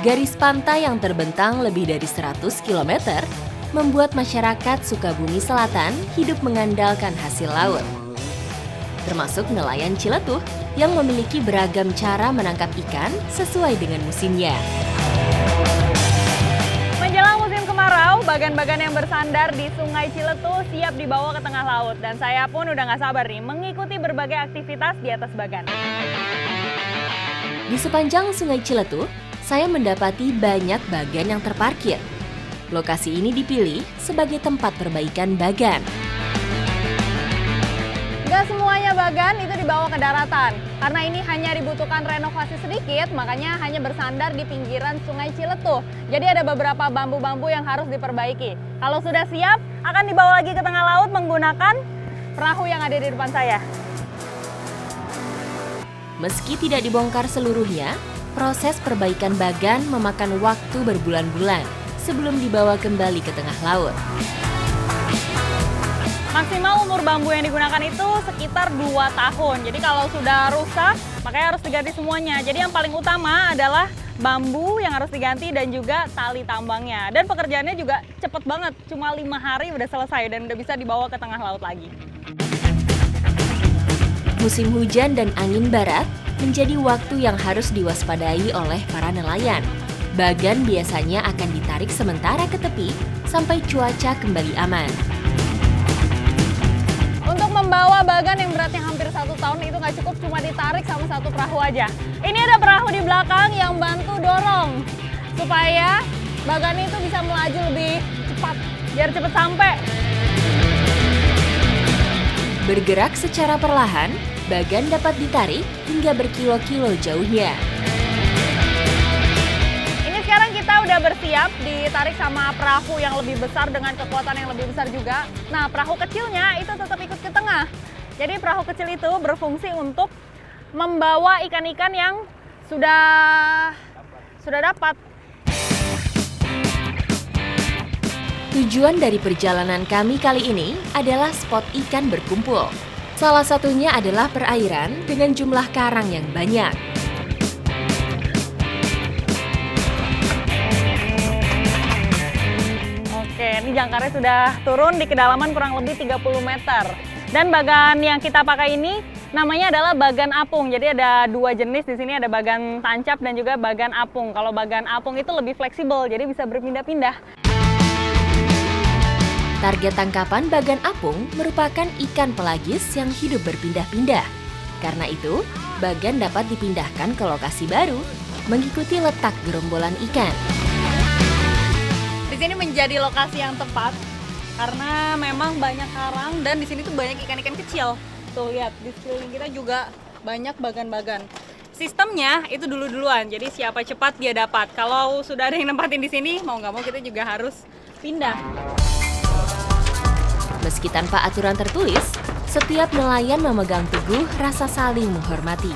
Garis pantai yang terbentang lebih dari 100 km membuat masyarakat Sukabumi Selatan hidup mengandalkan hasil laut. Termasuk nelayan Ciletuh yang memiliki beragam cara menangkap ikan sesuai dengan musimnya. Menjelang musim kemarau, bagan-bagan yang bersandar di Sungai Ciletuh siap dibawa ke tengah laut. Dan saya pun udah nggak sabar nih mengikuti berbagai aktivitas di atas bagan. Di sepanjang Sungai Ciletuh, saya mendapati banyak bagan yang terparkir. Lokasi ini dipilih sebagai tempat perbaikan bagan. Gak semuanya bagan itu dibawa ke daratan. Karena ini hanya dibutuhkan renovasi sedikit, makanya hanya bersandar di pinggiran Sungai Ciletuh. Jadi ada beberapa bambu-bambu yang harus diperbaiki. Kalau sudah siap, akan dibawa lagi ke tengah laut menggunakan perahu yang ada di depan saya. Meski tidak dibongkar seluruhnya, proses perbaikan bagan memakan waktu berbulan-bulan sebelum dibawa kembali ke tengah laut. Maksimal umur bambu yang digunakan itu sekitar 2 tahun. Jadi kalau sudah rusak, makanya harus diganti semuanya. Jadi yang paling utama adalah bambu yang harus diganti dan juga tali tambangnya. Dan pekerjaannya juga cepet banget, cuma 5 hari udah selesai dan udah bisa dibawa ke tengah laut lagi. Musim hujan dan angin barat menjadi waktu yang harus diwaspadai oleh para nelayan. Bagan biasanya akan ditarik sementara ke tepi sampai cuaca kembali aman. Untuk membawa bagan yang beratnya hampir 1 ton itu nggak cukup cuma ditarik sama satu perahu aja. Ini ada perahu di belakang yang bantu dorong supaya bagan itu bisa melaju lebih cepat, biar cepat sampai. Bergerak secara perlahan, bagan dapat ditarik hingga berkilo-kilo jauhnya. Ini sekarang kita udah bersiap ditarik sama perahu yang lebih besar dengan kekuatan yang lebih besar juga. Nah, perahu kecilnya itu tetap ikut ke tengah. Jadi perahu kecil itu berfungsi untuk membawa ikan-ikan yang sudah dapat. Tujuan dari perjalanan kami kali ini adalah spot ikan berkumpul. Salah satunya adalah perairan dengan jumlah karang yang banyak. Oke, ini jangkarnya sudah turun di kedalaman kurang lebih 30 meter. Dan bagan yang kita pakai ini namanya adalah bagan apung. Jadi ada 2 jenis di sini, ada bagan tancap dan juga bagan apung. Kalau bagan apung itu lebih fleksibel, jadi bisa berpindah-pindah. Target tangkapan bagan apung merupakan ikan pelagis yang hidup berpindah-pindah. Karena itu, bagan dapat dipindahkan ke lokasi baru, mengikuti letak gerombolan ikan. Di sini menjadi lokasi yang tepat, karena memang banyak karang dan di sini tuh banyak ikan-ikan kecil. Tuh lihat, di sekeliling kita juga banyak bagan-bagan. Sistemnya itu dulu-duluan, jadi siapa cepat dia dapat. Kalau sudah ada yang nempatin di sini, mau nggak mau kita juga harus pindah. Meski tanpa aturan tertulis, setiap nelayan memegang teguh rasa saling menghormati.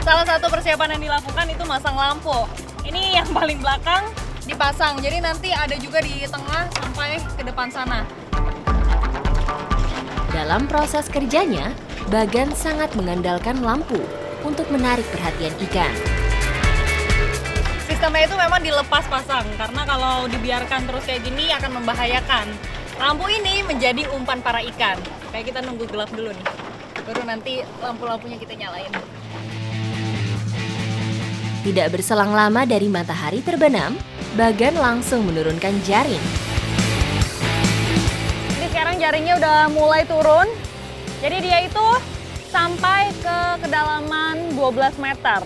Salah satu persiapan yang dilakukan itu masang lampu. Ini yang paling belakang dipasang, jadi nanti ada juga di tengah sampai ke depan sana. Dalam proses kerjanya, bagan sangat mengandalkan lampu untuk menarik perhatian ikan. Sistemnya itu memang dilepas pasang, karena kalau dibiarkan terus kayak gini akan membahayakan. Lampu ini menjadi umpan para ikan. Kayak kita nunggu gelap dulu nih, baru nanti lampu-lampunya kita nyalain. Tidak berselang lama dari matahari terbenam, bagan langsung menurunkan jaring. Jadi sekarang jaringnya udah mulai turun, jadi dia itu sampai ke kedalaman 12 meter.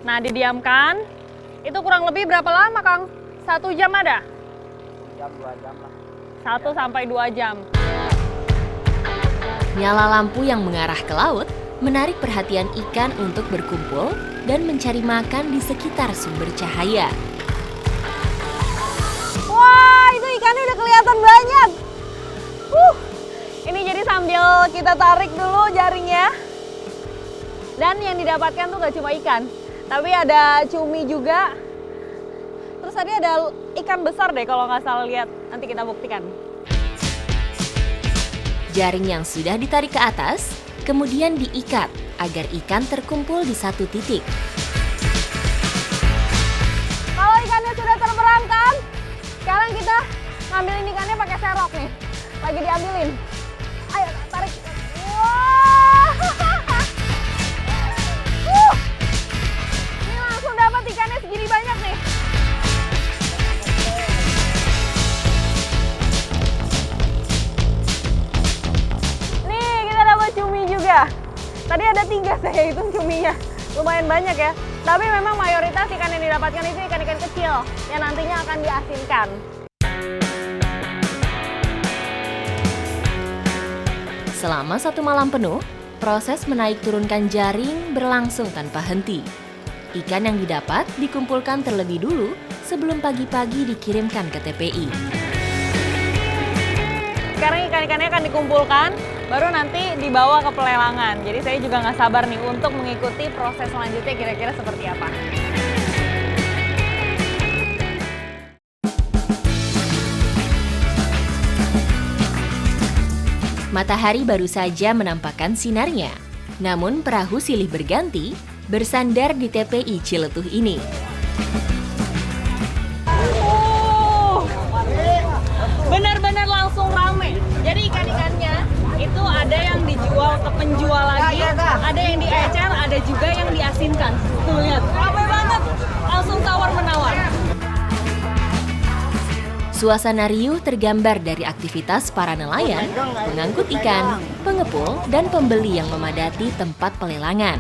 Nah, didiamkan, itu kurang lebih berapa lama, Kang? 1 jam ada? 2 jam lah. 1 sampai 2 jam. Nyala lampu yang mengarah ke laut menarik perhatian ikan untuk berkumpul dan mencari makan di sekitar sumber cahaya. Wah, itu ikannya udah kelihatan banyak. Ini jadi sambil kita tarik dulu jaringnya. Dan yang didapatkan tuh gak cuma ikan, tapi ada cumi juga. Terus tadi ada ikan besar deh kalau nggak salah lihat. Nanti kita buktikan. Jaring yang sudah ditarik ke atas, kemudian diikat agar ikan terkumpul di satu titik. Kalau ikannya sudah terperangkap, sekarang kita ngambilin ikannya pakai serok nih. Lagi diambilin. Ayo tarik. Wah. Ini langsung dapat ikannya segini banyak nih. Nih kita dapat cumi juga. Tadi ada 3 saya hitung cuminya. Lumayan banyak ya. Tapi memang mayoritas ikan yang didapatkan itu ikan-ikan kecil yang nantinya akan diasinkan. Selama 1 malam penuh, proses menaik turunkan jaring berlangsung tanpa henti. Ikan yang didapat dikumpulkan terlebih dulu sebelum pagi-pagi dikirimkan ke TPI. Sekarang ikan-ikannya akan dikumpulkan, baru nanti dibawa ke pelelangan. Jadi saya juga nggak sabar nih untuk mengikuti proses selanjutnya kira-kira seperti apa. Matahari baru saja menampakkan sinarnya, namun perahu silih berganti bersandar di TPI Ciletuh ini. Benar-benar langsung rame. Jadi ikan-ikannya itu ada yang dijual ke penjual lagi, ada yang diecer, ada juga yang diasinkan. Tuh lihat, rame banget. Langsung tawar-menawar. Suasana riuh tergambar dari aktivitas para nelayan, mengangkut ikan, pengepul, dan pembeli yang memadati tempat pelelangan.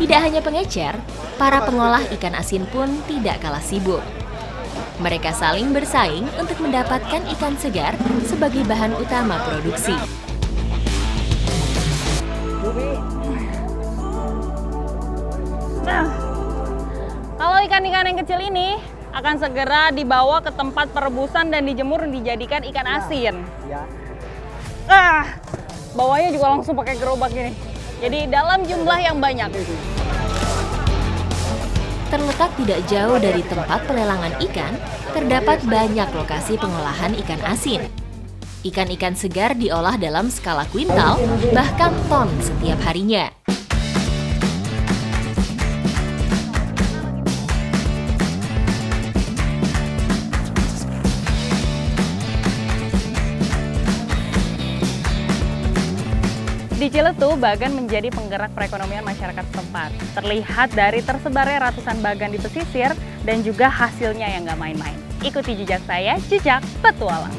Tidak hanya pengecer, para pengolah ikan asin pun tidak kalah sibuk. Mereka saling bersaing untuk mendapatkan ikan segar sebagai bahan utama produksi. Nah, kalau ikan-ikan yang kecil ini akan segera dibawa ke tempat perebusan dan dijemur dijadikan ikan asin. Bawanya juga langsung pakai gerobak gini. Jadi dalam jumlah yang banyak. Terletak tidak jauh dari tempat pelelangan ikan, terdapat banyak lokasi pengolahan ikan asin. Ikan-ikan segar diolah dalam skala kuintal, bahkan ton setiap harinya. Di Ciletuh, Bagan menjadi penggerak perekonomian masyarakat setempat. Terlihat dari tersebarnya ratusan bagan di pesisir dan juga hasilnya yang nggak main-main. Ikuti jejak saya, Jejak Petualang.